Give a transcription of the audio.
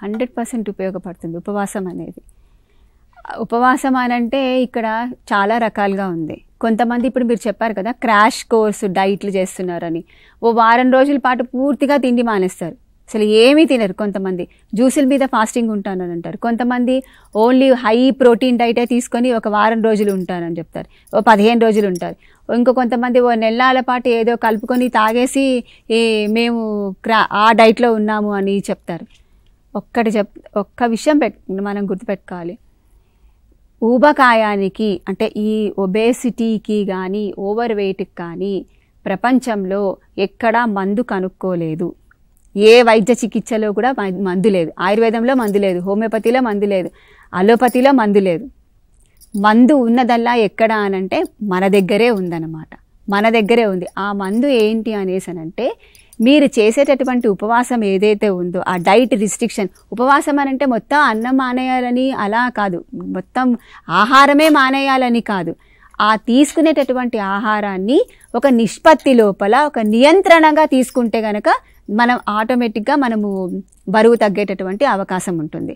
100% ఉపయోగపడుతుంది ఉపవాసం అనేది. ఉపవాసం అనంటే ఇక్కడ చాలా రకాలుగా ఉంది. కొంతమంది ఇప్పుడు మీరు చెప్పారు కదా క్రాష్ కోర్సు డైట్లు చేస్తున్నారని, ఓ వారం రోజుల పాటు పూర్తిగా తిండి మానేస్తారు, అసలు ఏమీ తినరు. కొంతమంది జ్యూసుల మీద ఫాస్టింగ్ ఉంటానని అంటారు. కొంతమంది ఓన్లీ హై ప్రోటీన్ డైటే తీసుకొని ఒక వారం రోజులు ఉంటానని చెప్తారు, ఓ 15 రోజులు ఉంటారు. ఇంకో కొంతమంది ఓ నెలల పాటు ఏదో కలుపుకొని తాగేసి మేము ఆ డైట్లో ఉన్నాము అని చెప్తారు. ఒక్క విషయం మనం గుర్తుపెట్టుకోవాలి, ఊబకాయానికి అంటే ఈ ఒబేసిటీకి కానీ ఓవర్ వెయిట్కి కానీ ప్రపంచంలో ఎక్కడా మందు కనుక్కోలేదు. ఏ వైద్య చికిత్సలో కూడా మందు లేదు. ఆయుర్వేదంలో మందు లేదు, హోమియోపతిలో మందు లేదు, అలోపతిలో మందు లేదు. మందు ఉన్నదల్లా ఎక్కడ అనంటే మన దగ్గరే ఉందన్నమాట, మన దగ్గరే ఉంది. ఆ మందు ఏంటి అనేసనంటే మీరు చేసేటటువంటి ఉపవాసం ఏదైతే ఉందో ఆ డైట్ రిస్ట్రిక్షన్. ఉపవాసం అనంటే మొత్తం అన్నం మానేయాలని అలా కాదు, మొత్తం ఆహారమే మానేయాలని కాదు. ఆ తీసుకునేటటువంటి ఆహారాన్ని ఒక నిష్పత్తి లోపల ఒక నియంత్రణగా తీసుకుంటే గనక మనం ఆటోమేటిక్గా మనము బరువు తగ్గేటటువంటి అవకాశం ఉంటుంది.